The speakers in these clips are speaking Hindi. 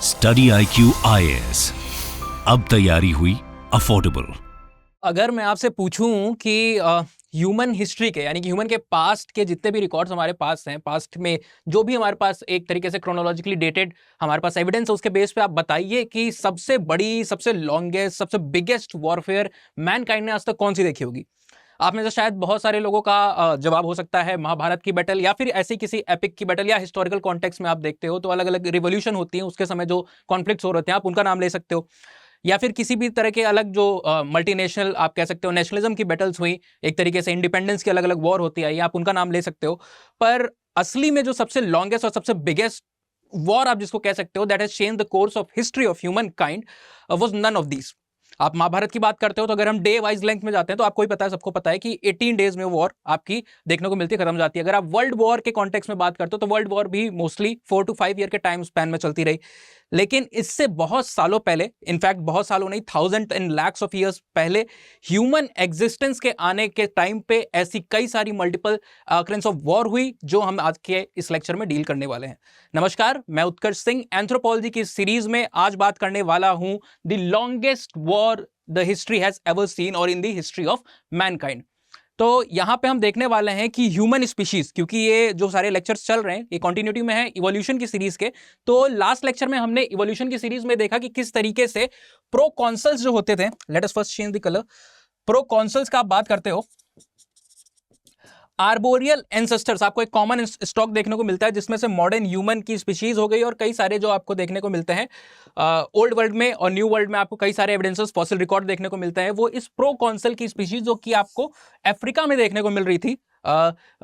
स्टडी IQ IAS, अब तैयारी हुई अफोर्डेबल। अगर मैं आपसे पूछूं कि ह्यूमन हिस्ट्री के यानी कि ह्यूमन के पास्ट के जितने भी रिकॉर्ड्स हमारे पास हैं, पास्ट में जो भी हमारे पास एक तरीके से क्रोनोलॉजिकली डेटेड हमारे पास एविडेंस है, उसके बेस पे आप बताइए कि सबसे बड़ी, सबसे लॉन्गेस्ट, सबसे बिगेस्ट वॉरफेयर मैनकाइंड ने आज तक कौन सी देखी होगी। आप में से शायद बहुत सारे लोगों का जवाब हो सकता है महाभारत की बैटल, या फिर ऐसी किसी एपिक की बैटल, या हिस्टोरिकल कॉन्टेक्स्ट में आप देखते हो तो अलग अलग रिवॉल्यूशन होती है, उसके समय जो कॉन्फ्लिक्ट्स हो रहे थे आप उनका नाम ले सकते हो, या फिर किसी भी तरह के अलग जो मल्टीनेशनल आप कह सकते हो नेशनलिज्म की बैटल्स हुई, एक तरीके से इंडिपेंडेंस की अलग अलग वॉर होती आई, आप उनका नाम ले सकते हो। पर असली में जो सबसे लॉन्गेस्ट और सबसे बिगेस्ट वॉर आप जिसको कह सकते हो that has change the course of history of human kind was none of these. आप महाभारत की बात करते हो तो अगर हम डे वाइज लेंथ में जाते हैं तो आपको ही पता है, सबको पता है कि 18 डेज में वॉर आपकी देखने को मिलती है, खत्म जाती है। अगर आप वर्ल्ड वॉर के कॉन्टेक्स्ट में बात करते हो तो वर्ल्ड वॉर भी मोस्टली 4 to 5 ईयर के टाइम स्पैन में चलती रही। लेकिन इससे बहुत सालों पहले, इनफैक्ट बहुत सालों नहीं, thousand and lakhs of years पहले ह्यूमन एग्जिस्टेंस के आने के टाइम पे ऐसी कई सारी मल्टीपल ऑकरेंस ऑफ वॉर हुई जो हम आज के इस लेक्चर में डील करने वाले हैं। नमस्कार, मैं उत्कर्ष सिंह एंथ्रोपोलॉजी की सीरीज में आज बात करने वाला हूं the longest war the history has ever seen और in the history of mankind. तो यहां पे हम देखने वाले हैं कि ह्यूमन स्पीशीज, क्योंकि ये जो सारे लेक्चर्स चल रहे हैं ये कंटिन्यूटी में है इवोल्यूशन की सीरीज के। तो लास्ट लेक्चर में हमने इवोल्यूशन की सीरीज में देखा कि किस तरीके से प्रोकॉन्सल्स जो होते थे, let us first change the colour. Proconsuls का आप बात करते हो, आर्बोरियल एंसेस्टर्स, आपको एक कॉमन स्टॉक देखने को मिलता है जिसमें से मॉडर्न ह्यूमन की स्पीशीज हो गई और कई सारे जो आपको देखने को मिलते हैं ओल्ड वर्ल्ड में और न्यू वर्ल्ड में आपको कई सारे एविडेंसेस, फॉसिल रिकॉर्ड देखने को मिलते हैं। वो इस प्रोकॉन्सल की स्पीशीज जो कि आपको अफ्रीका में देखने को मिल रही थी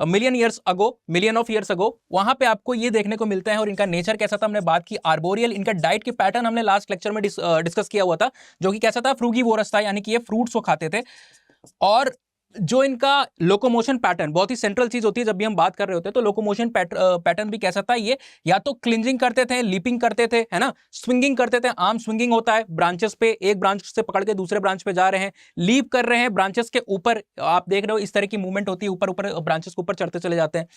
मिलियन ऑफ ईयर्स अगो, वहां पे आपको ये देखने को मिलते हैं। और इनका नेचर कैसा था, हमने बात की आर्बोरियल। इनका डाइट के पैटर्न हमने लास्ट लेक्चर में डिस्कस किया हुआ था, जो कि कैसा था, फ्रूगीवोरस था, यानी कि ये फ्रूट्स को खाते थे। और जो इनका लोकोमोशन पैटर्न बहुत ही सेंट्रल चीज होती है जब भी हम बात कर रहे होते हैं, तो लोकोमोशन पैटर्न भी कैसा था, ये या तो क्लिंजिंग करते थे, लीपिंग करते थे, है ना, स्विंगिंग करते थे। आर्म स्विंगिंग होता है, ब्रांचेस पे, एक ब्रांच से पकड़ के दूसरे ब्रांच पे जा रहे हैं, लीप कर रहे हैं ब्रांचेस के ऊपर, आप देख रहे हो इस तरह की मूवमेंट होती है, ऊपर ऊपर ब्रांचेस के ऊपर चढ़ते चले जाते हैं।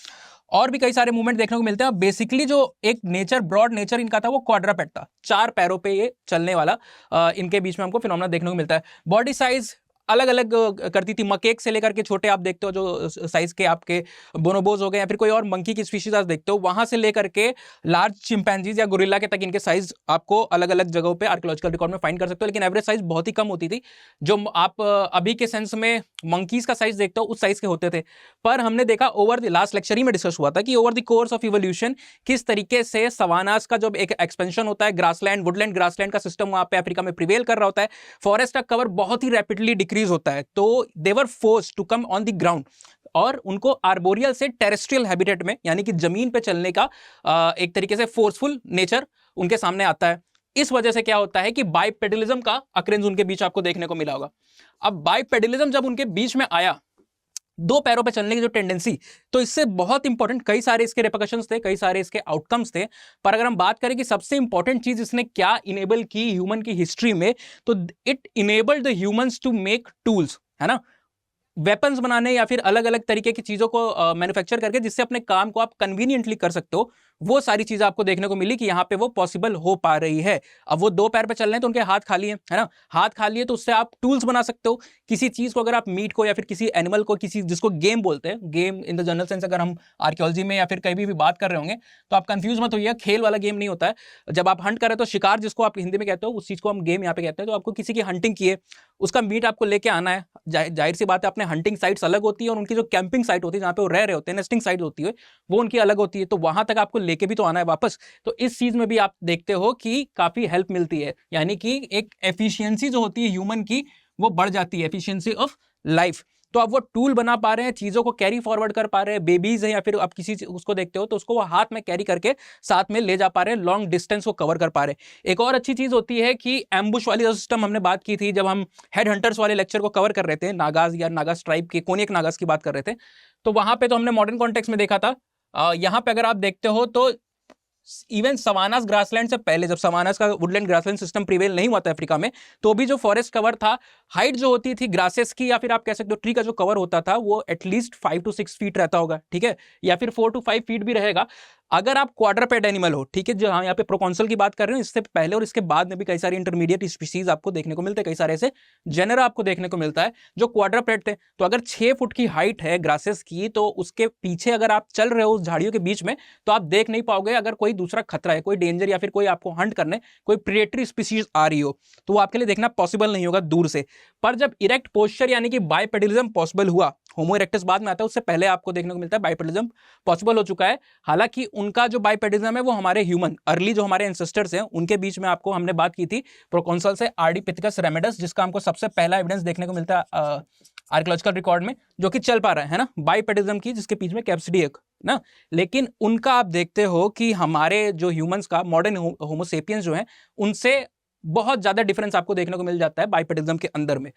और भी कई सारे मूवमेंट देखने को मिलते हैं। बेसिकली जो एक नेचर, ब्रॉड नेचर इनका था वो क्वाड्रापेड था, 4 पैरों पे ये चलने वाला इनके बीच में हमको फिनोमेना देखने को मिलता है। बॉडी साइज अलग अलग करती थी, मकेक से लेकर के छोटे आप देखते हो जो साइज के आपके बोनोबोज हो गए, या फिर कोई और मंकी की स्पीशीज आप देखते हो, वहां से लेकर के लार्ज चिंपैंजीज या गोरिल्ला के तक इनके साइज आपको अलग अलग जगहों पे आर्कियोलॉजिकल रिकॉर्ड में फाइंड कर सकते हो। लेकिन एवरेज साइज बहुत ही कम होती थी। जो आप अभी के सेंस में मंकीज का साइज देखते हो उस साइज के होते थे। पर हमने देखा ओवर द लास्ट लेक्चर ही में डिस्कस हुआ था कि over the course of evolution किस तरीके से सवानास का जब एक एक्सपेंशन होता है, ग्रासलैंड, वुडलैंड ग्रासलैंड का सिस्टम वहां पे अफ्रीका में प्रिवेल कर रहा होता है, फॉरेस्ट का कवर बहुत ही रैपिडली डिक्रीज होता है, तो they were forced to come on the ground और उनको आर्बोरियल से टेरेस्ट्रियल हैबिटेट में, यानी कि जमीन पे चलने का एक तरीके से फोर्सफुल नेचर उनके सामने आता है। इस वजह से क्या होता है कि बाइपेडलिज्म का अक्रेंस उनके बीच आपको देखने को मिला होगा। अब बाइपेडलिज्म जब उनके बीच में आया, 2 पैरों पे चलने की जो टेंडेंसी, तो इससे बहुत इंपॉर्टेंट कई सारे इसके रिपरकशंस थे, कई सारे इसके आउटकम्स थे। पर अगर हम बात करें कि सबसे इंपॉर्टेंट चीज इसने क्या इनेबल की ह्यूमन की हिस्ट्री में, तो it enabled the humans to make tools, है ना, वेपन्स बनाने या फिर अलग अलग तरीके की चीजों को मैन्युफैक्चर करके जिससे अपने काम को आप कन्वीनियंटली कर सकते हो। वो सारी चीजें आपको देखने को मिली कि यहाँ पे वो पॉसिबल हो पा रही है। अब वो 2 पैर पे चल रहे हैं तो उनके हाथ खाली है ना, हाथ खाली है तो उससे आप टूल्स बना सकते हो। किसी चीज को, अगर आप मीट को या फिर किसी एनिमल को, किसी जिसको गेम बोलते हैं, game in the general sense, अगर हम आर्कियोलॉजी में या फिर कहीं भी बात कर रहे होंगे तो आप कंफ्यूज मत होइए, खेल वाला गेम नहीं होता है। जब आप हंट कर रहे हो तो शिकार जिसको आप हिंदी में कहते हो, उस चीज को हम गेम यहाँ पे कहते हैं। तो आपको किसी की हंटिंग की है, उसका मीट आपको लेके आना है, जाहिर सी बात है अपने हंटिंग साइट्स अलग होती है और उनकी जो कैंपिंग साइट होती है जहाँ पे वो रह रहे होते हैं, नेस्टिंग साइट होती है, वो उनकी अलग होती है। तो वहां तक आपको लेके भी तो आना है वापस। तो इस चीज में भी आप देखते हो कि काफी हेल्प मिलती है, यानी कि एक एफिशिएंसी जो होती है ह्यूमन की वो बढ़ जाती है, एफिशिएंसी ऑफ लाइफ। तो आप वो टूल बना पा रहे हैं, चीजों को कैरी फॉरवर्ड कर पा रहे हैं। बेबीज हैं या फिर आप किसी उसको देखते हो तो उसको वो हाथ में कैरी करके साथ में ले जा पा रहे हैं, लॉन्ग डिस्टेंस को कवर कर पा रहे हैं। एक और अच्छी चीज होती है कि एम्बुश वाली जो सिस्टम हमने बात की थी जब हम हेड हंटर्स वाले लेक्चर को कवर कर रहे थे, नागाज या नागाज ट्राइब के कोनियक नागाज की बात कर रहे थे, तो वहां पे तो हमने मॉडर्न कॉन्टेक्स्ट में देखा था। यहाँ पे अगर आप देखते हो तो इवन सवानास ग्रासलैंड से पहले, जब सवानास का वुडलैंड ग्रासलैंड सिस्टम प्रिवेल नहीं हुआ था अफ्रीका में, तो भी जो फॉरेस्ट कवर था, हाइट जो होती थी ग्रासेस की या फिर आप कह सकते हो ट्री का जो कवर होता था, वो एटलीस्ट 5 to 6 फीट रहता होगा, ठीक है, या फिर 4 to 5 फीट भी रहेगा। अगर आप क्वाड्रपेड एनिमल हो, ठीक है, जो हम यहाँ पे प्रोकॉन्सल की बात कर रहे हैं, इससे पहले और इसके बाद में भी कई सारे इंटरमीडिएट स्पीशीज आपको देखने को मिलते हैं, कई सारे ऐसे जेनरा आपको देखने को मिलता है जो क्वाड्रपेड थे। तो अगर 6 फुट की हाइट है ग्रासेस की, तो उसके पीछे अगर आप चल रहे हो उस झाड़ियों के बीच में, तो आप देख नहीं पाओगे अगर कोई दूसरा खतरा है, कोई डेंजर या फिर कोई आपको हंट करने कोई प्रेडेटरी स्पीशीज आ रही हो, तो वो आपके लिए देखना पॉसिबल नहीं होगा दूर से। पर जब इरेक्ट पोस्चर यानी कि बाइपेडलिज्म पॉसिबल हुआ, होमो इरेक्टस बाद में आता है, उससे पहले आपको देखने को मिलता है बाइपेडलिज्म पॉसिबल हो चुका है। हालांकि उनका जो बाइपेडिज्म है वो हमारे ह्यूमन अर्ली जो हमारे एंसेस्टर्स हैं उनके बीच में आपको हमने बात की थी प्रोकॉन्सल से आर्डिपिथेकस रेमेडस, जिसका हमको सबसे पहला एविडेंस देखने को मिलता है आर्कियोलॉजिकल रिकॉर्ड में, जो कि चल पा रहा है ना, बाइपेडिज्म की, जिसके बीच में कैप्सिडी ना। लेकिन उनका आप देखते हो कि हमारे जो ह्यूमंस का मॉडर्न होमोसेपियंस जो है उनसे बहुत ज्यादा डिफरेंस आपको देखने को मिल जाता है बाइपेडिज्म के अंदर में।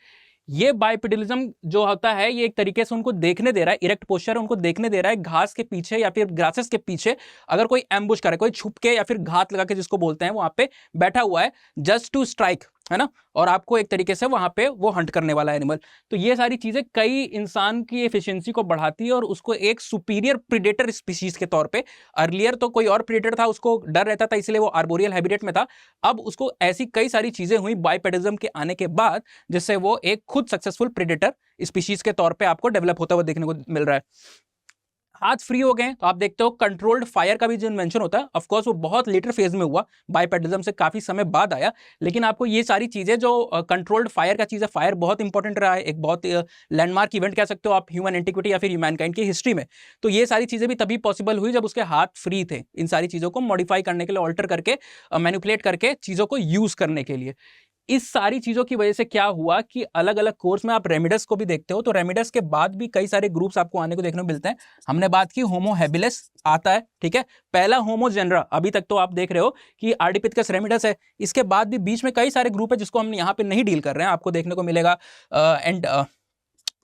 ये बाइपेडलिज्म जो होता है ये एक तरीके से उनको देखने दे रहा है, इरेक्ट पोस्चर उनको देखने दे रहा है घास के पीछे या फिर ग्रासेस के पीछे अगर कोई एम्बुश करे, कोई छुप के या फिर घात लगा के जिसको बोलते हैं वहां पे बैठा हुआ है जस्ट टू स्ट्राइक, है ना, और आपको एक तरीके से वहां पे वो हंट करने वाला एनिमल। तो ये सारी चीजें कई इंसान की एफिशिएंसी को बढ़ाती है और उसको एक सुपीरियर प्रीडेटर स्पीशीज के तौर पे, अर्लियर तो कोई और प्रीडेटर था उसको डर रहता था इसलिए वो आर्बोरियल हैबिटेट में था, अब उसको ऐसी कई सारी चीजें हुई बाइपेडिज्म के आने के बाद जिससे वो एक खुद सक्सेसफुल प्रेडेटर स्पीशीज के तौर पे आपको डेवलप होता हुआ देखने को मिल रहा है। हाथ फ्री हो गए तो आप देखते हो कंट्रोल्ड फायर का भी जो इन्वेंशन होता है, ऑफ कोर्स वो बहुत लेटर फेज में हुआ, बाइपेडिज्म से काफी समय बाद आया, लेकिन आपको ये सारी चीजें जो कंट्रोल्ड फायर का चीज है, फायर बहुत इंपॉर्टेंट रहा है, एक बहुत लैंडमार्क इवेंट कह सकते हो आप ह्यूमन एंटिक्विटी या फिर ह्यूमैनकाइंड की हिस्ट्री में। तो ये सारी चीजें भी तभी पॉसिबल हुई जब उसके हाथ फ्री थे इन सारी चीजों को मॉडिफाई करने के लिए, ऑल्टर करके, मैनिपुलेट करके चीजों को यूज करने के लिए। इस सारी चीजों की वजह से क्या हुआ कि अलग अलग कोर्स में आप रेमिडस को भी देखते हो, तो रेमिडस के बाद भी कई सारे ग्रुप्स आपको आने को देखने को मिलते हैं। हमने बात की होमो हैबिलिस आता है, ठीक है, पहला होमो जेनरा, अभी तक तो आप देख रहे हो कि आर्डिपिथेकस रेमिडस है। इसके बाद भी बीच में कई सारे ग्रुप है जिसको हम यहाँ पे नहीं डील कर रहे हैं, आपको देखने को मिलेगा एंड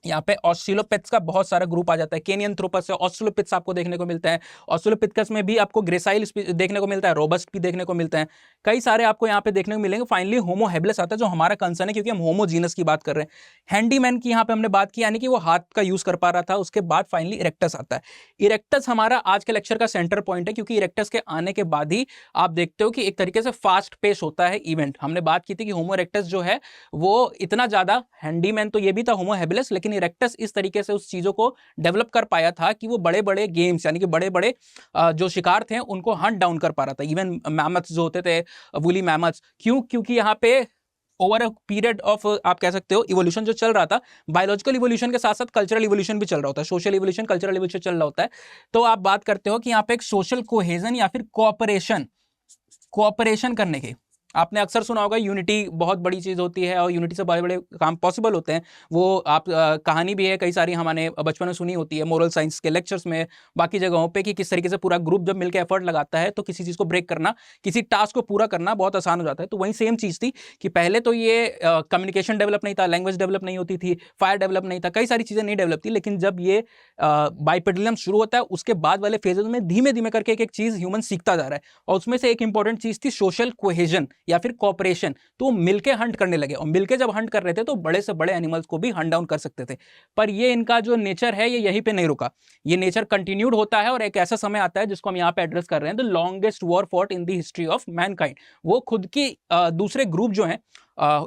यहाँ पे ऑस्ट्रेलोपिथेक्स का बहुत सारा ग्रुप आ जाता है, केनियंथ्रोपस है, ऑस्ट्रेलोपिथेक्स आपको देखने को मिलता है, ऑस्ट्रेलोपिथेकस में भी आपको ग्रेसाइल देखने को मिलता है, रोबस्ट भी देखने को मिलता है, कई सारे आपको यहाँ पे देखने को मिलेंगे। फाइनली होमो हैबिलिस आता है जो हमारा कंसर्न है क्योंकि हम होमोजीनस की बात कर रहे हैं। हैंडीमैन की यहाँ पे हमने बात की यानी कि वो हाथ का यूज कर पा रहा था। उसके बाद फाइनली इरेक्टस आता है। इरेक्टस हमारा आज के लेक्चर का सेंटर पॉइंट है क्योंकि इरेक्टस के आने के बाद ही आप देखते हो कि एक तरीके से फास्ट पेस होता है इवेंट। हमने बात की थी कि होमो इरेक्टस जो है वो इतना ज्यादा, हैंडीमैन तो ये भी था होमो हैबिलिस, लेकिन इरेक्टस इस तरीके से उस चीजों को डेवलप कर पाया था कि वो बड़े बड़े गेम्स यानी कि बड़े बड़े जो शिकार थे उनको हंट डाउन कर पा रहा था। इवन मैमथ्स जो होते थे, वुली मैमथ्स, क्योंकि यहाँ पे ओवर अ पीरियड ऑफ आप कह सकते हो इवोल्यूशन जो चल रहा था, बायोलॉजिकल इवोल्यूशन के साथ साथ कल्चरल इवोल्यूशन भी चल रहा होता है, सोशल इवोल्यूशन, कल्चरल इवोल्यूशन चल रहा होता है। तो आप बात करते हो कि यहाँ पे एक सोशल कोहेजन या फिर कोऑपरेशन करने की, आपने अक्सर सुना होगा यूनिटी बहुत बड़ी चीज होती है और यूनिटी से बड़े बड़े काम पॉसिबल होते हैं। वो आप कहानी भी है कई सारी हमने बचपन में सुनी होती है, मोरल साइंस के लेक्चर्स में, बाकी जगहों पे, कि किस तरीके से पूरा ग्रुप जब मिलकर एफर्ट लगाता है तो किसी चीज को ब्रेक करना, किसी टास्क को पूरा करना बहुत आसान हो जाता है। तो वही सेम चीज थी कि पहले तो ये कम्युनिकेशन डेवलप नहीं था, लैंग्वेज डेवलप नहीं होती थी, फायर डेवलप नहीं था, कई सारी चीजें नहीं डेवलप थी। लेकिन जब ये बाइपेडिज्म शुरू होता है उसके बाद वाले फेजेस में धीमे धीमे करके एक चीज ह्यूमन सीखता जा रहा है और उसमें से एक इंपॉर्टेंट चीज थी सोशल कोहेजन या फिर कॉपरेशन। तो मिलके हंट करने लगे और मिलके जब हंट कर रहे थे तो बड़े से बड़े एनिमल्स को भी हंट डाउन कर सकते थे। पर ये इनका जो नेचर है ये यहीं पे नहीं रुका, ये नेचर कंटिन्यूड होता है और एक ऐसा समय आता है जिसको हम यहाँ पे एड्रेस कर रहे हैं, the longest war fought in the history of Mankind. वो खुद की दूसरे ग्रुप जो हैं,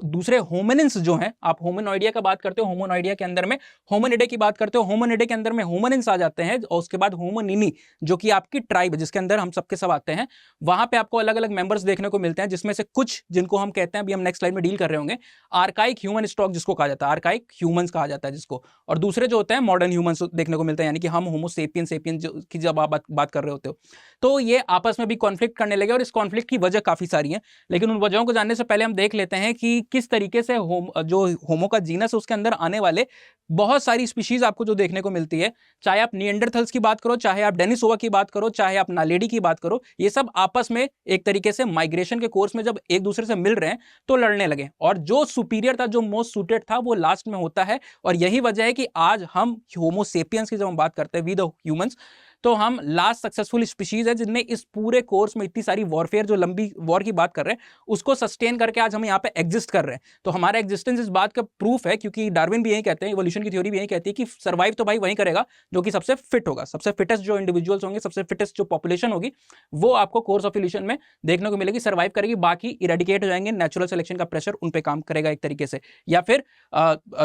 दूसरे होमिनिन्स जो हैं, आप होमिनोइडिया का बात करते हो, होमोनोइडिया के अंदर में होमिनिडे की बात करते हो, होमिनिडे के अंदर में होमिनिन्स आ जाते हैं और उसके बाद होमोनिनी जो कि आपकी ट्राइब जिसके अंदर हम सबके सब आते हैं, वहां पे आपको अलग अलग मेंबर्स देखने को मिलते हैं, जिसमें से कुछ जिनको हम कहते हैं, अभी हम नेक्स्ट स्लाइड में डील कर रहे होंगे, आर्काइक ह्यूमन स्टॉक जिसको कहा जाता है, आर्काइक ह्यूमंस कहा जाता है जिसको, और दूसरे जो होते हैं मॉडर्न ह्यूमंस देखने को मिलते हैं, यानी कि हम होमोसेपियन की जब आप बात कर रहे होते हो। तो ये आपस में भी कॉन्फ्लिक्ट करने लगे और इस कॉन्फ्लिक्ट की वजह काफी सारी है, लेकिन उन वजहों को जानने से पहले हम देख लेते हैं कि किस तरीके से जो होमो का जीनस है उसके अंदर आने वाले बहुत सारी स्पीशीज आपको जो देखने को मिलती है, चाहे आप निएंडरथल्स की बात करो, चाहे आप डेनिसोवा की बात करो, चाहे आप नालेडी की बात करो, ये सब आपस में एक तरीके से माइग्रेशन के कोर्स में जब एक दूसरे से मिल रहे हैं तो लड़ने लगे और जो सुपीरियर था, जो मोस्ट सूटेड था, वो लास्ट में होता है। और यही वजह है कि आज हम होमो सेपियंस की जब हम बात करते हैं, वी द ह्यूमंस, तो हम लास्ट सक्सेसफुल स्पीशीज है जिनने इस पूरे कोर्स में इतनी सारी वॉरफेयर, जो लंबी वॉर की बात कर रहे हैं, उसको सस्टेन करके आज हम यहाँ पे एग्जिस्ट कर रहे हैं। तो हमारा एग्जिस्टेंस इस बात का प्रूफ है, क्योंकि डार्विन भी यही कहते हैं, इवोल्यूशन की थ्योरी भी यही कहती है कि सर्वाइव तो भाई वही करेगा जो कि सबसे फिट होगा, सबसे फिटेस्ट जो इंडिविजुअल्स होंगे, सबसे फिटेस्ट जो पॉपुलेशन होगी, वो आपको कोर्स ऑफ इवोल्यूशन में देखने को मिलेगी, सर्वाइव करेगी। बाकी इरेडिकेट हो जाएंगे, नेचुरल सिलेक्शन का प्रेशर उन पे काम करेगा एक तरीके से, या फिर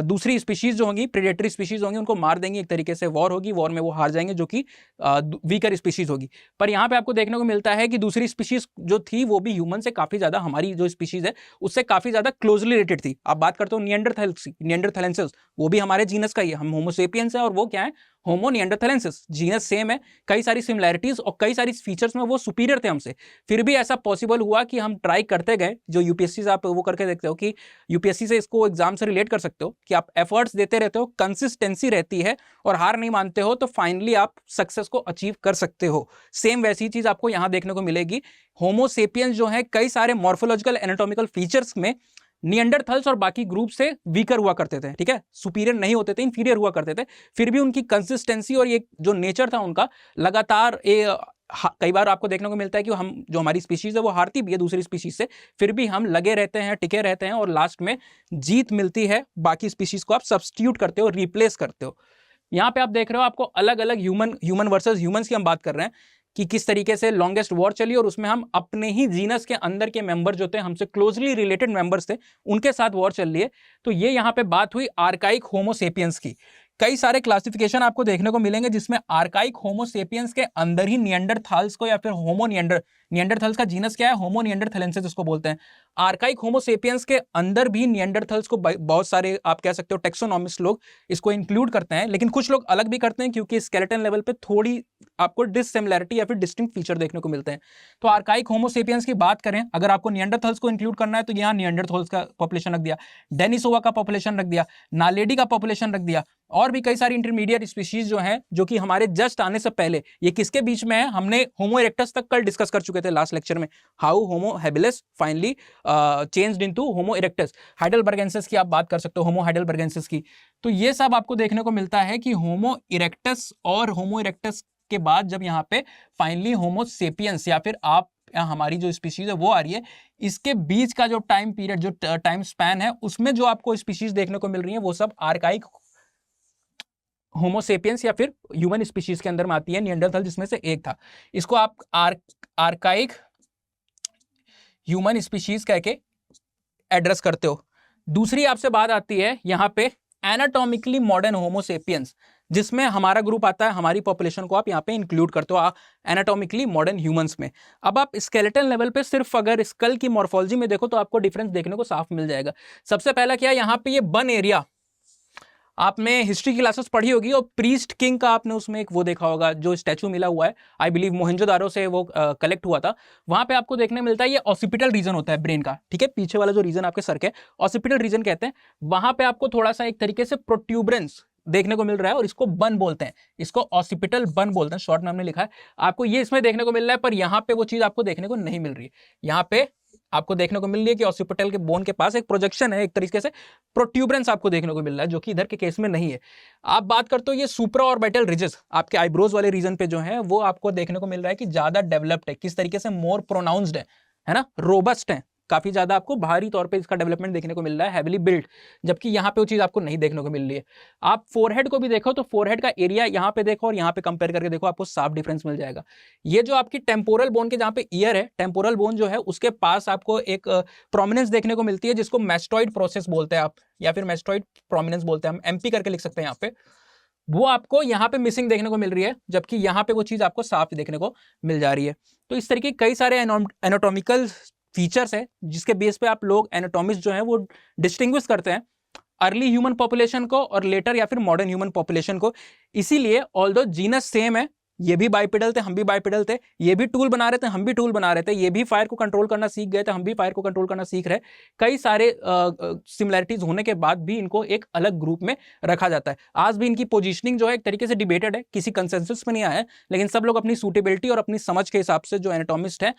दूसरी स्पीशीज जो होंगी, प्रेडेटरी स्पीशीज होंगी, उनको मार देंगे एक तरीके से। वॉर होगी, वॉर में वो हार जाएंगे, जो कि वीकर स्पीशीज होगी। पर यहाँ पे आपको देखने को मिलता है कि दूसरी स्पीशीज जो थी वो भी ह्यूमन से काफी ज्यादा, हमारी जो स्पीशीज है उससे काफी ज्यादा क्लोजली रिलेटेड थी। आप बात करते हो निएंडरथैलेंसिस, वो भी हमारे जीनस का ही है, हम होमो सेपियंस है और वो क्या है, होमो निएंडरथैलेंसिस। जीनस सेम है, कई सारी सिमिलैरिटीज और कई सारी फीचर्स में वो सुपीरियर थे हमसे। फिर भी ऐसा पॉसिबल हुआ कि हम ट्राई करते गए, जो यूपीएससी से आप वो करके देखते हो कि यूपीएससी से इसको एग्जाम से रिलेट कर सकते हो कि आप एफर्ट्स देते रहते हो, कंसिस्टेंसी रहती है और हार नहीं मानते हो, तो फाइनली आप सक्सेस को अचीव कर सकते हो। सेम वैसी चीज आपको यहां देखने को मिलेगी। होमो सेपियंस जो है कई सारे मॉर्फोलॉजिकल एनाटॉमिकल फीचर्स में निएंडरथल्स और बाकी ग्रुप से वीकर हुआ करते थे, ठीक है, सुपीरियर नहीं होते थे, इंफीरियर हुआ करते थे। फिर भी उनकी कंसिस्टेंसी और ये जो नेचर था उनका, लगातार कई बार आपको देखने को मिलता है कि हम, जो हमारी स्पीशीज है वो हारती भी है दूसरी स्पीशीज से, फिर भी हम लगे रहते हैं, टिके रहते हैं और लास्ट में जीत मिलती है। बाकी स्पीशीज को आप सब्स्टिट्यूट करते हो, रिप्लेस करते हो। यहाँ पे आप देख रहे हो, आपको अलग अलग ह्यूमन वर्सेस ह्यूमंस की हम बात कर रहे हैं कि किस तरीके से लॉन्गेस्ट वॉर चली और उसमें हम अपने ही जीनस के अंदर के मेंबर जो थे, हमसे क्लोजली रिलेटेड मेंबर्स थे, उनके साथ वॉर चल रही है। तो ये यहाँ पे बात हुई आर्काइक होमो सेपियंस की। कई सारे क्लासिफिकेशन आपको देखने को मिलेंगे जिसमें आर्काइक होमो सेपियंस के अंदर ही निएंडरथाल्स को, या फिर होमो निएंडरथाल्स का जीनस क्या है, होमो निएंडरथैलेंसिस उसको बोलते हैं। आर्काइक होमो सेपियंस के अंदर भी निएंडरथाल्स को बहुत सारे, आप कह सकते हो टेक्सोनॉमिस्ट लोग इसको इंक्लूड करते हैं, लेकिन कुछ लोग अलग भी करते हैं क्योंकि स्केलेटन लेवल पे थोड़ी आपको डिससिमिलैरिटी या फिर डिस्टिंक्ट फीचर देखने को मिलते हैं। तो आर्काइक होमो सेपियंस की बात करें, अगर आपको निएंडरथाल्स को इंक्लूड करना है तो यहाँ निएंडरथाल्स का पॉपुलेशन रख दिया, डेनिसोवा का पॉपुलेशन रख दिया, नालेडी का पॉपुलेशन रख दिया, और भी कई सारी इंटरमीडिएट स्पीशीज जो हैं, जो कि हमारे जस्ट आने से पहले, ये किसके बीच में है, हमने होमो इरेक्टस तक कल डिस्कस कर चुके थे लास्ट लेक्चर में, how Homo habilis finally changed into Homo erectus. Heidelbergensis की आप बात कर सकते हो, होमो हाइडेलबर्गेंसिस की। तो ये सब आपको देखने को मिलता है कि होमो इरेक्टस और होमो इरेक्टस के बाद जब यहाँ पे फाइनली होमो सेपियंस या फिर आप हमारी जो स्पीशीज है वो आ रही है, इसके बीच का जो टाइम पीरियड, जो टाइम स्पैन है, उसमें जो आपको स्पीशीज देखने को मिल रही है वो सब आर्काइक होमो सेपियंस या फिर ह्यूमन स्पीशीज के अंदर में आती है। निएंडरथल जिसमें से एक था, इसको आप आर्काइक ह्यूमन स्पीशीज कह के एड्रेस करते हो। दूसरी आपसे बात आती है यहाँ पे एनाटॉमिकली मॉडर्न होमो सेपियंस, जिसमें हमारा ग्रुप आता है, हमारी पॉपुलेशन को आप यहाँ पे इंक्लूड करते हो एनाटॉमिकली मॉडर्न ह्यूमंस में। अब आप स्केलेटन लेवल पे सिर्फ अगर स्कल की मॉर्फोलॉजी में देखो तो आपको डिफरेंस देखने को साफ मिल जाएगा। सबसे पहला क्या है, यहाँ पे ये बन एरिया, आपने हिस्ट्री की क्लासेस पढ़ी होगी और प्रीस्ट किंग का आपने उसमें एक वो देखा होगा, जो स्टैचू मिला हुआ है, आई बिलीव मोहनजोदारो से वो कलेक्ट हुआ था। वहां पे आपको देखने मिलता है ये ऑसिपिटल रीजन होता है ब्रेन का, ठीक है, पीछे वाला जो रीजन आपके सर के ऑसिपिटल रीजन कहते हैं। वहां पे आपको थोड़ा सा एक तरीके से प्रोट्यूबरेंस देखने को मिल रहा है और इसको बन बोलते हैं, इसको ऑसिपिटल बन बोलते हैं, शॉर्ट में हमने लिखा है। आपको ये इसमें देखने को मिल रहा है, पर यहाँ पे वो चीज आपको देखने को नहीं मिल रही है। यहाँ पे आपको देखने को मिल रही है कि ऑसिपिटल के बोन के पास एक प्रोजेक्शन है, एक तरीके से प्रोट्यूबरेंस आपको देखने को मिल रहा है, जो कि इधर के केस में नहीं है। आप बात करते हो ये सुप्रा ऑर्बिटल रिजेस, आपके आईब्रोज वाले रीजन पे जो है वो आपको देखने को मिल रहा है कि ज्यादा डेवलप्ड है, किस तरीके से मोर प्रोनाउंस्ड है ना, रोबस्ट है, काफी ज्यादा आपको भारी तौर पे इसका डेवलपमेंट देखने को मिल रहा है, हैवीली बिल्ड, जबकि यहाँ पे वो चीज आपको नहीं देखने को मिल रही है। आप फोरहेड को भी देखो तो फोरहेड का एरिया यहाँ पे देखो और यहाँ पे कंपेयर करके देखो, आपको साफ डिफरेंस मिल जाएगा। ये जो आपकी टेम्पोरल बोन के जहाँ पे ईयर है, टेम्पोरल बोन जो है उसके पास आपको एक प्रोमिनेंस देखने को मिलती है, जिसको मैस्टॉइड प्रोसेस बोलते हैं आप, या फिर मैस्टॉइड प्रोमिनेंस बोलते हैं, हम एमपी करके लिख सकते हैं यहाँ पे। वो आपको यहाँ पे मिसिंग देखने को मिल रही है, जबकि यहाँ पे वो चीज आपको साफ देखने को मिल जा रही है। तो इस तरीके कई सारे एनाटॉमिकल फीचर्स है जिसके बेस पे आप लोग एनाटॉमिस्ट जो है वो डिस्टिंग्विश करते हैं अर्ली ह्यूमन पॉपुलेशन को और लेटर या फिर मॉडर्न ह्यूमन पॉपुलेशन को। इसीलिए ऑल्दो जीनस सेम है, ये भी बाइपेडल थे, हम भी बाइपेडल थे, ये भी टूल बना रहे थे, हम भी टूल बना रहे थे, ये भी फायर को कंट्रोल करना सीख गए थे, हम भी फायर को कंट्रोल करना सीख रहे। कई सारे सिमिलैरिटीज होने के बाद भी इनको एक अलग ग्रुप में रखा जाता है। आज भी इनकी पोजीशनिंग जो है एक तरीके से डिबेटेड है, किसी कंसेंसस में नहीं आया है, लेकिन सब लोग अपनी सूटेबिलिटी और अपनी समझ के हिसाब से, जो एनाटॉमिस्ट है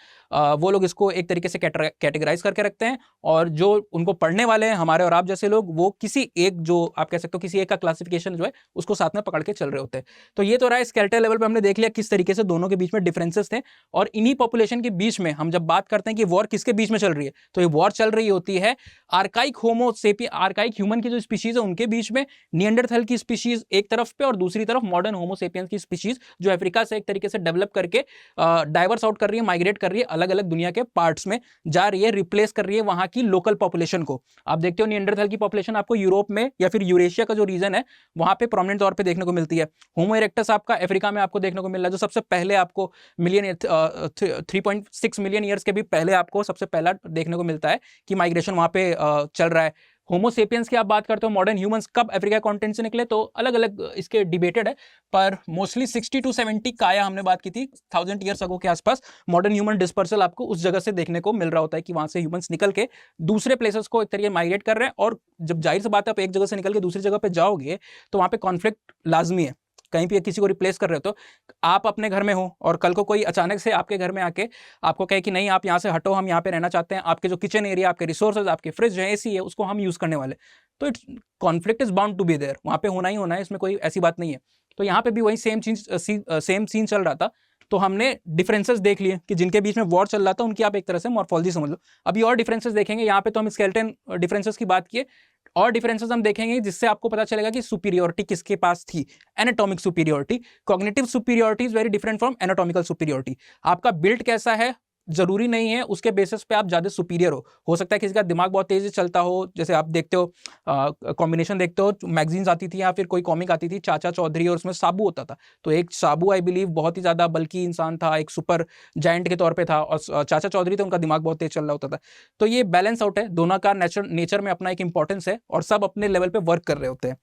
वो लोग इसको एक तरीके से कैटेगराइज करके रखते हैं, और जो उनको पढ़ने वाले हैं हमारे और आप जैसे लोग, वो किसी एक, जो आप कह सकते हो किसी एक का क्लासिफिकेशन जो है उसको साथ में पकड़ के चल रहे होते हैं। तो ये तो रहा है स्केलेटल लेवल पे हमने देख लिया किस तरीके से दोनों के बीच में डिफरेंसेस थे। और इन्हीं पॉपुलेशन के बीच में हम जब बात करते हैं कि वॉर किसके बीच में चल रही है, तो ये वॉर चल रही होती है आर्काइक आर्काइक ह्यूमन की जो स्पीशीज है उनके बीच में, निएंडरथल की स्पीशीज एक तरफ पे और दूसरी तरफ मॉडर्न होमो सेपियंस की स्पीशीज जो अफ्रीका से एक तरीके से डेवलप करके डाइवर्स आउट कर रही है, माइग्रेट कर रही है, अलग अलग दुनिया के पार्ट्स में जा रही है, रिप्लेस कर रही है वहां की लोकल पॉपुलेशन को। आप देखते हो निएंडरथल की पॉपुलेशन आपको यूरोप में या फिर यूरेशिया का जो रीजन है वहां पे प्रोमिनेंट तौर पे देखने को मिलती है। होमो इरेक्टस आपका अफ्रीका में आपको देखने को मिल रहा है, जो सबसे पहले आपको 3.6 मिलियन ईयर्स के भी पहले आपको सबसे पहला देखने को मिलता है कि माइग्रेशन वहां पे चल रहा है। होमो सेपियंस की आप बात करते हो, मॉडर्न ह्यूमंस कब अफ्रीका कॉन्टिनेंट से निकले, तो अलग अलग इसके डिबेटेड है, पर मोस्टली 60 to 70 काया हमने बात की थी 1000 ईयर्स अगो के आसपास मॉडर्न ह्यूमन डिस्पर्सल आपको उस जगह से देखने को मिल रहा होता है कि वहां से ह्यूमंस निकल के दूसरे प्लेसेस को एक तरीके माइग्रेट कर रहे हैं। और जब जाहिर सी बात है आप एक जगह से निकल के दूसरी जगह पे जाओगे तो वहां पे कॉन्फ्लिक्ट लाजमी है, कहीं पे किसी को रिप्लेस कर रहे हो। तो आप अपने घर में हो और कल को कोई अचानक से आपके घर में आके आपको कहे कि नहीं आप यहाँ से हटो, हम यहाँ पे रहना चाहते हैं, आपके जो किचन एरिया, आपके रिसोर्सेज, आपके फ्रिज है, एसी है, उसको हम यूज करने वाले, तो it's conflict is bound to be there, वहाँ पे होना ही होना है, इसमें कोई ऐसी बात नहीं है। तो यहाँ पे भी वही सेम सीन चल रहा था। तो हमने डिफरेंसेस देख लिए कि जिनके बीच में वॉर चल रहा था उनकी आप एक तरह से मॉर्फोलॉजी समझ लो। अभी और डिफरेंसेस देखेंगे, यहाँ पे तो हम स्केलेटन डिफरेंसेस की बात किए, और डिफरेंसेस हम देखेंगे जिससे आपको पता चलेगा कि सुपीरियोरिटी किसके पास थी। Anatomic superiority, cognitive superiority is very different from anatomical superiority. आपका बिल्ड कैसा है जरूरी नहीं है उसके बेसिस पे आप ज्यादा सुपीरियर हो सकता है किसी का दिमाग बहुत तेजी से चलता हो, जैसे आप देखते हो कॉम्बिनेशन देखते हो, मैगजीन्स आती थी या फिर कोई कॉमिक आती थी चाचा चौधरी और उसमें साबू होता था, तो एक साबू आई बिलीव बहुत ही ज्यादा बल्कि इंसान था, एक सुपर जायंट के तौर पे था, और चाचा चौधरी तो उनका दिमाग बहुत तेज चल रहा होता था। तो ये बैलेंस आउट है, दोनों का नेचर में अपना एक इंपॉर्टेंस है और सब अपने लेवल पे वर्क कर रहे होते हैं।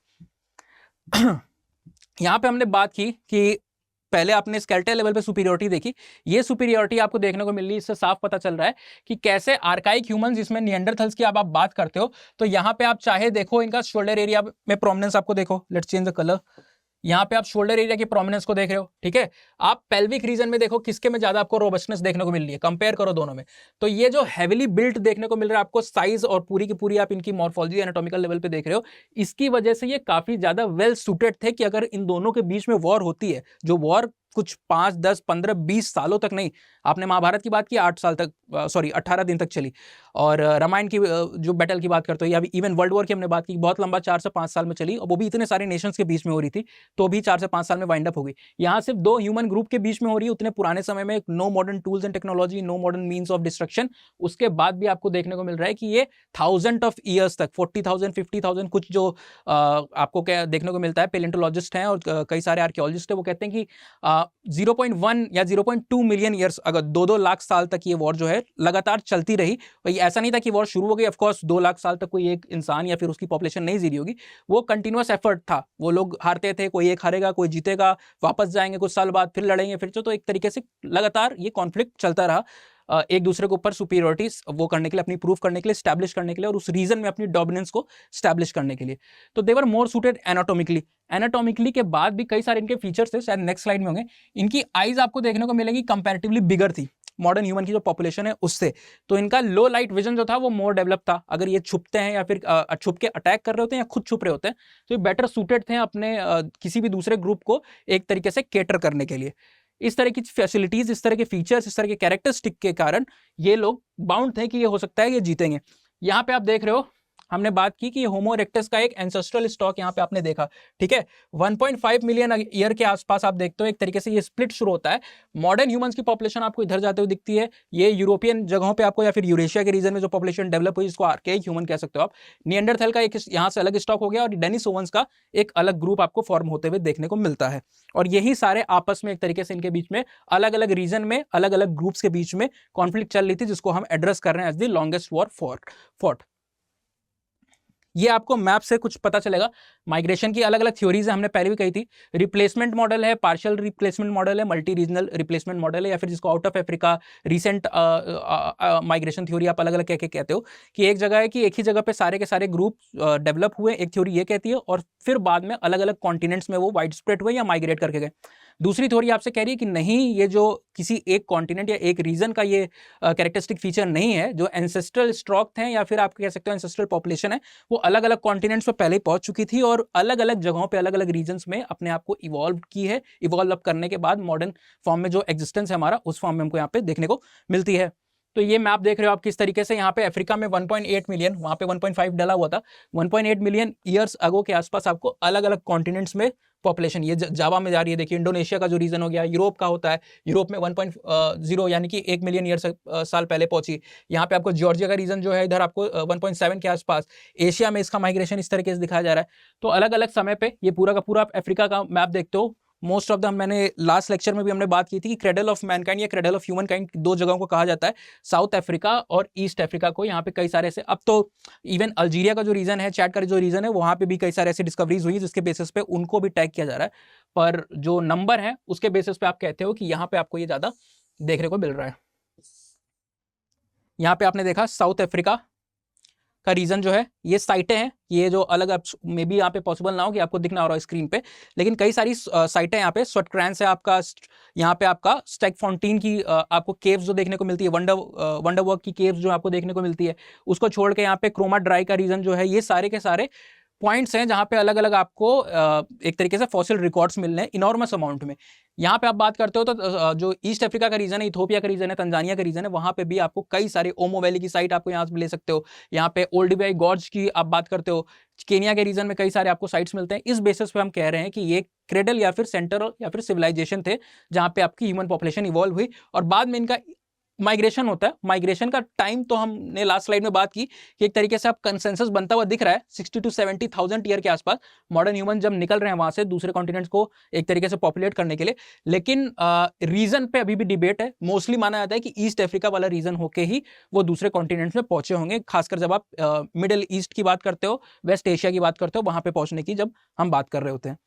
यहाँ पे हमने बात की कि पहले आपने स्केलेटल लेवल पे सुपीरियोरिटी देखी, ये सुपीरियोरिटी आपको देखने को मिल रही है, इससे साफ पता चल रहा है कि कैसे आर्काइक ह्यूमंस, जिसमें निएंडरथल्स की आप बात करते हो, तो यहाँ पे आप चाहे देखो इनका शोल्डर एरिया में प्रोमिनेंस आपको देखो, लेट्स चेंज द कलर, यहाँ पे आप शोल्डर एरिया की प्रोमिनेंस को देख रहे हो, ठीक है। आप पेल्विक रीजन में देखो किसके में ज्यादा आपको रोबस्टनेस देखने को मिल रही है, कंपेयर करो दोनों में, तो ये जो हेविली बिल्ट देखने को मिल रहा है आपको साइज और पूरी की पूरी आप इनकी मॉर्फोलॉजी एनाटॉमिकल लेवल पे देख रहे हो, इसकी वजह से ये काफी ज्यादा वेल सूटेड थे कि अगर इन दोनों के बीच में वॉर होती है, जो वॉर कुछ 5, 10, 15, 20 सालों तक नहीं, आपने महाभारत की बात की 8 साल तक, सॉरी 18 दिन तक चली, और रामायण की जो बैटल की बात करते हो, या इवन वर्ल्ड वॉर की हमने बात की, बहुत लंबा 4 से 5 साल में चली, और वो भी इतने सारे नेशंस के बीच में हो रही थी, तो भी 4 से 5 साल में वाइंड अप हो गई। यहाँ सिर्फ 2 ह्यूमन ग्रुप के बीच में हो रही है, उतने पुराने समय में know modern tools and technology, know modern means of destruction, उसके बाद भी आपको देखने को मिल रहा है कि ये 1000 ऑफ ईयर्स तक, 40,000, 50,000, कुछ जो आपको क्या देखने को मिलता है, पेलेंटोलॉजिस्ट हैं और कई सारे आर्कियोलॉजिस्ट है, वो कहते हैं कि 0.1 या 0.2 मिलियन ईयर्स, अगर 2-2 लाख साल तक ये वॉर जो है लगातार चलती रही। भाई ऐसा नहीं था कि वॉर शुरू हो गई, ऑफ कोर्स 2 लाख साल तक कोई एक इंसान या फिर उसकी पॉपुलेशन नहीं जी रही होगी, वो कंटिन्यूअस एफर्ट था, वो लोग हारते थे, कोई एक हारेगा, कोई जीतेगा, वापस जाएंगे कुछ साल बाद, फिर लड़ेंगे, फिर तो एक तरीके से लगातार ये कॉन्फ्लिक्ट चलता रहा, एक दूसरे के ऊपर सुपीरियोरिटी वो करने के लिए, अपनी प्रूफ करने के लिए, स्टैब्लिश करने के लिए, और उस रीजन में अपनी डोमिनेंस को स्टैब्लिश करने के लिए। तो they were more suited anatomically के बाद भी कई सारे इनके फीचर्स थे, शायद नेक्स्ट स्लाइड में होंगे। इनकी आईज आपको देखने को मिलेगी कंपैरेटिवली बिगर थी मॉडर्न ह्यूमन की जो पॉपुलेशन है उससे, तो इनका लो लाइट विजन जो था वो मोर डेवलप था। अगर ये छुपते हैं या फिर छुप के अटैक कर रहे होते हैं या खुद छुप रहे होते हैं, तो ये बेटर सूटेड थे अपने किसी भी दूसरे ग्रुप को एक तरीके से केटर करने के लिए। इस तरह की फैसिलिटीज, इस तरह के फीचर्स, इस तरह के कैरेक्टरिस्टिक के कारण ये लोग बाउंड थे कि ये हो सकता है ये जीतेंगे। यहाँ पे आप देख रहे हो, हमने बात की कि होमो इरेक्टस का एक एंसेस्ट्रल स्टॉक यहाँ पे आपने देखा, ठीक है, 1.5 मिलियन ईयर के आसपास आप देखते हो एक तरीके से ये स्प्लिट शुरू होता है। मॉडर्न ह्यूमंस की पॉपुलेशन आपको इधर जाते हुए दिखती है, ये यूरोपियन जगहों पे आपको, या फिर यूरेशिया के रीजन में जो पॉपुलेशन डेवलप हुई, इसको आर्केइक ह्यूमन कह सकते हो आप। निएंडरथल का एक यहाँ से अलग स्टॉक हो गया, और डेनिसोवंस का एक अलग ग्रुप आपको फॉर्म होते हुए देखने को मिलता है, और यही सारे आपस में एक तरीके से इनके बीच में अलग अलग रीजन में अलग अलग ग्रुप्स के बीच में कॉन्फ्लिक्ट चल रही थी, जिसको हम एड्रेस कर रहे हैं as the longest war fought. ये आपको मैप से कुछ पता चलेगा। माइग्रेशन की अलग अलग थ्योरीज है, हमने पहले भी कही थी। रिप्लेसमेंट मॉडल है, पार्शियल रिप्लेसमेंट मॉडल है, मल्टी रीजनल रिप्लेसमेंट मॉडल है, या फिर जिसको out of Africa recent migration theory आप अलग अलग कह के कहते हो कि एक जगह है कि एक ही जगह पे सारे के सारे ग्रुप डेवलप हुए, एक थ्योरी ये कहती है, और फिर बाद में अलग अलग कॉन्टिनेंट्स में वो वाइड स्प्रेड हुए या माइग्रेट करके गए। दूसरी थ्योरी आपसे कह रही है कि नहीं, ये जो किसी एक कॉन्टिनेंट या एक रीजन का ये कैरेक्टरिस्टिक फीचर नहीं है, जो एंसेस्ट्रल स्टॉक थे या फिर आप कह सकते हो एंसेस्ट्रल पॉपुलेशन है, वो अलग अलग कॉन्टिनेंट्स पे पहले ही पहुंच चुकी थी और अलग अलग जगहों पे अलग अलग रीजन्स में अपने आप को इवॉल्व की है। इवॉल्व अप करने के बाद मॉडर्न फॉर्म में जो एग्जिस्टेंस है हमारा, उस फॉर्म में हमको यहाँ पे देखने को मिलती है। तो ये मैप देख रहे हो आप किस तरीके से, यहाँ पे अफ्रीका में 1.8 मिलियन, वहाँ पे 1.5 डला हुआ था, 1.8 मिलियन ईयर्स अगो के आसपास आपको अलग अलग कॉन्टिनेंट्स में पॉपुलेशन ये जावा में जा रही है। देखिए इंडोनेशिया का जो रीजन हो गया, यूरोप का होता है, यूरोप में 1.0 यानी कि 1 मिलियन ईयर साल पहले पहुंची। यहाँ पे आपको जॉर्जिया का रीजन जो है इधर आपको 1.7 के आसपास, एशिया में इसका माइग्रेशन इस तरीके से दिखाया जा रहा है। तो अलग अलग समय पे ये पूरा का पूरा आप अफ्रीका का मैप देखते हो। मोस्ट ऑफ द, मैंने लास्ट लेक्चर में भी हमने बात की थी कि क्रेडल ऑफ मैनकाइंड या क्रेडल ऑफ ह्यूमन काइंड दो जगहों को कहा जाता है, साउथ अफ्रीका और ईस्ट अफ्रीका को। यहाँ पे कई सारे ऐसे, अब तो इवन अल्जीरिया का जो रीजन है, चैड का जो रीजन है, वहाँ पे भी कई सारे ऐसे डिस्कवरीज हुई जिसके बेसिस पे उनको भी टैग किया जा रहा है। पर जो नंबर है उसके बेसिस पे आप कहते हो कि यहाँ पे आपको ये ज्यादा देखने को मिल रहा है। यहाँ पे आपने देखा साउथ अफ्रीका का रीजन जो है, ये साइटें हैं, ये जो अलग मे बी यहाँ पे पॉसिबल ना हो कि आपको दिखना हो रहा है स्क्रीन पे, लेकिन कई सारी साइटें यहाँ पे, स्वेटक्रैंस है आपका, यहाँ पे आपका स्टैग फाउंटेन की आपको केव्स जो देखने को मिलती है, वंडरवर्क की केव्स जो आपको देखने को मिलती है, उसको छोड़ के यहाँ पे क्रोमा ड्राई का रीजन जो है, ये सारे के सारे पॉइंट्स हैं जहाँ पे अलग अलग आपको एक तरीके से फॉसिल रिकॉर्ड्स मिल रहे हैं इनॉर्मस अमाउंट में। यहाँ पे आप बात करते हो तो जो ईस्ट अफ्रीका का रीजन है, इथोपिया का रीजन है, तंजानिया का रीजन है, वहाँ पे भी आपको कई सारे, ओमो वैली की साइट आपको यहाँ से ले सकते हो। यहाँ पे ओल्डीबाई गॉर्ज की आप बात करते हो, केनिया के रीजन में कई सारे आपको साइट्स मिलते हैं। इस बेसिस पे हम कह रहे हैं कि ये क्रेडल या फिर सेंटर या फिर सिविलाइजेशन थे जहाँ पे आपकी ह्यूमन पॉपुलेशन इवॉल्व हुई और बाद में इनका माइग्रेशन होता है। माइग्रेशन का टाइम तो हमने लास्ट स्लाइड में बात की कि एक तरीके से आप कंसेंसस बनता हुआ दिख रहा है 60 to 70,000 ईयर के आसपास मॉडर्न ह्यूमन जब निकल रहे हैं वहां से दूसरे कॉन्टिनेंट्स को एक तरीके से पॉपुलेट करने के लिए। लेकिन रीजन पे अभी भी डिबेट है। मोस्टली माना जाता है कि ईस्ट अफ्रीका वाला रीजन होके ही वो दूसरे कॉन्टिनेंट्स में पहुंचे होंगे, खासकर जब आप मिडिल ईस्ट की बात करते हो, वेस्ट एशिया की बात करते हो, वहां पे पहुंचने की जब हम बात कर रहे होते हैं।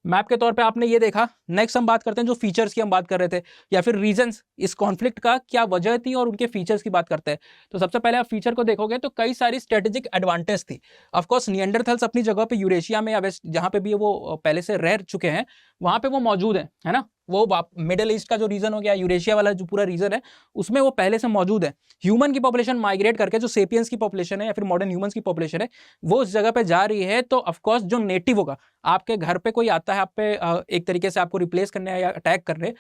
मैप के तौर पे आपने ये देखा। नेक्स्ट हम बात करते हैं जो फीचर्स की हम बात कर रहे थे या फिर रीजंस, इस कॉन्फ्लिक्ट का क्या वजह थी और उनके फीचर्स की बात करते हैं। तो सबसे पहले आप फीचर को देखोगे तो कई सारी स्ट्रेटेजिक एडवांटेज थी। ऑफ कोर्स निएंडरथल्स अपनी जगह पे यूरेशिया में या वेस्ट जहां पे भी वो पहले से रह चुके हैं वहां पे वो मौजूद है ना। वो मिडिल ईस्ट का जो रीजन हो गया, यूरेशिया वाला जो पूरा रीजन है, उसमें वो पहले से मौजूद है। ह्यूमन की पॉपुलेशन माइग्रेट करके जो सेपियंस की पॉपुलेशन है या फिर मॉडर्न ह्यूमंस की पॉपुलेशन है वो उस जगह पे जा रही है। तो ऑफकोर्स जो नेटिव होगा, आपके घर पे कोई आता है आप पे एक तरीके से आपको रिप्लेस करने या अटैक करने,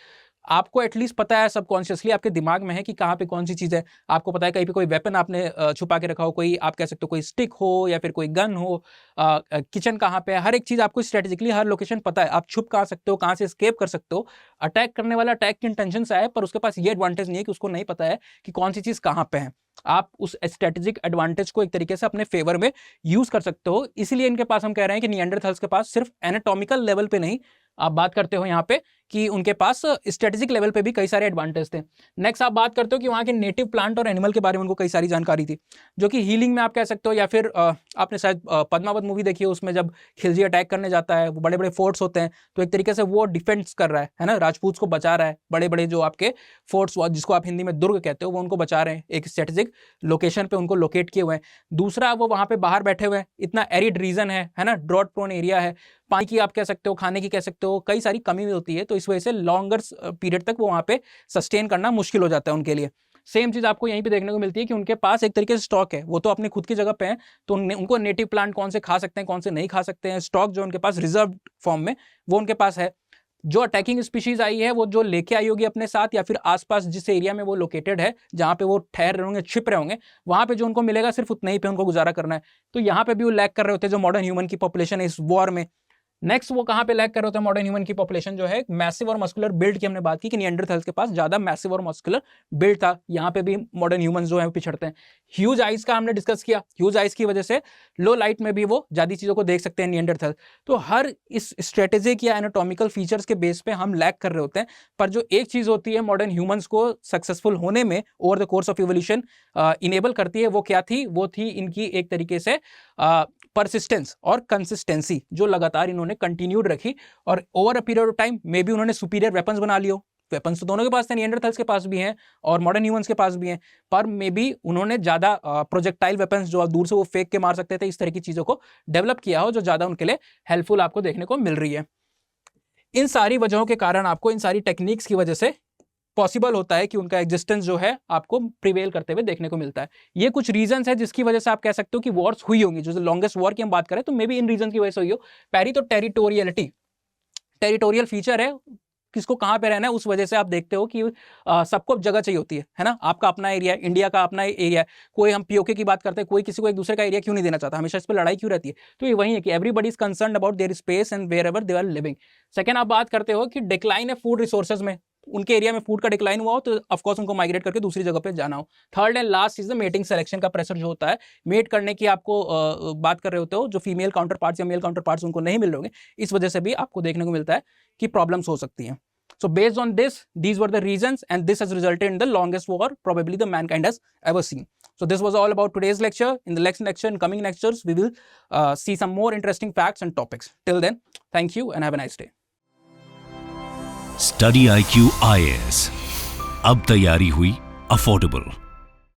आपको एटलीस्ट पता है, सबकॉन्शियसली आपके दिमाग में है कि कहाँ पे कौन सी चीज़ है। आपको पता है कहीं पे कोई वेपन आपने छुपा के रखा हो, कोई आप कह सकते हो कोई स्टिक हो या फिर कोई गन हो, किचन कहाँ पे है, हर एक चीज़ आपको स्ट्रेटेजिकली हर लोकेशन पता है। आप छुप कहाँ सकते हो, कहाँ से स्केप कर सकते हो। अटैक करने वाला अटैक की इंटेंशन से आए, पर उसके पास ये एडवांटेज नहीं है कि उसको नहीं पता है कि कौन सी चीज़ कहाँ पे है। आप उस स्ट्रेटेजिक एडवांटेज को एक तरीके से अपने फेवर में यूज कर सकते हो। इसीलिए इनके पास हम कह रहे हैं कि निएंडरथल्स के पास सिर्फ एनाटॉमिकल लेवल पे नहीं, आप बात करते हो यहाँ पे कि उनके पास स्ट्रेटेजिक लेवल पे भी कई सारे एडवांटेज थे। नेक्स्ट आप बात करते हो कि वहाँ के नेटिव प्लांट और एनिमल के बारे में उनको कई सारी जानकारी थी, जो कि हीलिंग में आप कह सकते हो। या फिर आपने शायद पद्मावत मूवी देखी है, उसमें जब खिलजी अटैक करने जाता है, वो बड़े बड़े फोर्ट्स होते हैं, तो एक तरीके से वो डिफेंस कर रहा है ना, राजपूत को बचा रहा है। बड़े बड़े जो आपके फोर्ट्स जिसको आप हिंदी में दुर्ग कहते हो, वो उनको बचा रहे हैं, एक स्ट्रेटेजिक लोकेशन पे उनको लोकेट किए हुए हैं। दूसरा, वो वहाँ पे बाहर बैठे हुए हैं, इतना एरिड रीजन है ना, ड्रॉट प्रोन एरिया है, पानी की आप कह सकते हो, खाने की कह सकते हो, कई सारी कमी होती है। तो इस वजह से लॉन्गर पीरियड तक वो वहाँ पे सस्टेन करना मुश्किल हो जाता है उनके लिए। सेम चीज़ आपको यहीं पे देखने को मिलती है कि उनके पास एक तरीके से स्टॉक है, वो तो अपनी खुद की जगह पे है, तो उनको नेटिव प्लांट कौन से खा सकते हैं, कौन से नहीं खा सकते हैं, स्टॉक जो उनके पास रिजर्व फॉर्म में वो उनके पास है। जो अटैकिंग स्पीशीज आई है वो जो लेके आई होगी अपने साथ, या फिर आसपास जिस एरिया में वो लोकेटेड है, जहाँ पे वो ठहर रहे होंगे, छिप रहे होंगे, वहाँ पे जो उनको मिलेगा सिर्फ उतना ही पे उनको गुजारा करना है। तो यहाँ पे भी वो लैक कर रहे होते हैं जो मॉडर्न ह्यूमन की पॉपुलेशन है इस वॉर में। नेक्स्ट वो कहाँ पे लैक कर रहे होते हैं मॉडर्न ह्यूमन की पॉपुलेशन जो है, मैसिव और मस्कुलर बिल्ड की हमने बात की कि निएंडरथल्स के पास ज्यादा मैसिव और मस्कुलर बिल्ड था। यहाँ पे भी मॉडर्न ह्यूमंस जो है वो पिछड़ते हैं। ह्यूज आइज का हमने डिस्कस किया, ह्यूज आइज की वजह से लो लाइट में भी वो ज्यादा चीजों को देख सकते हैं निएंडरथल। तो हर इस स्ट्रेटेजिक या एनाटॉमिकल फीचर्स के बेस पे हम लैक कर रहे होते हैं। पर जो एक चीज होती है मॉडर्न ह्यूमंस को सक्सेसफुल होने में over the course of evolution enable करती है, वो क्या थी? वो थी इनकी एक तरीके से परसिस्टेंस और कंसिस्टेंसी, जो लगातार इन्होंने कंटिन्यूड रखी। और over a period of time may be उन्होंने सुपीरियर वेपन्स बना लियो। वेपन्स तो दोनों के पास थे, निएंडरथल्स के पास भी हैं और मॉडर्न ह्यूमंस के पास भी हैं, पर मे बी उन्होंने ज़्यादा प्रोजेक्टाइल वेपन्स जो दूर से वो फेंक के मार सकते थे, इस तरह की चीज़ों को डेवलप किया हो जो ज़्यादा उनके लिए हेल्पफुल आपको देखने को मिल रही है। इन सारी वजहों के कारण आपको, इन सारी टेक्निक्स की वजह से पॉसिबल होता है कि उनका एग्जिस्टेंस जो है आपको प्रिवेल करते हुए देखने को मिलता है। ये कुछ रीजंस है जिसकी वजह से आप कह सकते हो कि वॉर्स हुई होंगी। जो लॉन्गेस्ट वॉर की हम बात करें तो मे बी इन रीजन की वजह से हुई हो। पहली तो टेरिटोरियलिटी, टेरिटोरियल फीचर है, किसको कहाँ पे रहना है उस वजह से आप देखते हो कि सबको जगह चाहिए होती है ना। आपका अपना एरिया है, इंडिया का अपना एरिया है, कोई हम पीओके की बात करते हैं, कोई किसी को एक दूसरे का एरिया क्यों नहीं देना चाहता, हमेशा इस पर लड़ाई क्यों रहती है। तो ये वही है कि everybody is concerned about their space and wherever they are living. Second, आप बात करते हो कि डिक्लाइन है फूड रिसोर्सेज में, उनके एरिया में फूड का डिक्लाइन हुआ हो तो ऑफकोर्स उनको माइग्रेट करके दूसरी जगह पे जाना हो। Third and last is the mating selection का प्रेशर जो होता है, मेट करने की आपको बात कर रहे होते हो, जो फीमेल काउंटर पार्ट्स या मेल काउंटर पार्ट्स उनको नहीं मिल रहे होंगे, इस वजह से भी आपको देखने को मिलता है कि प्रॉब्लम्स हो सकती हैं। So based on this, these were the reasons, and this has resulted in the longest war probably the mankind has ever seen. So this was all about today's lecture. In the next lecture, in coming lectures, we will see some more interesting facts and topics. Till then, thank you and have a nice day. Study IQ IAS. अब तैयारी हुई अफोर्डेबल।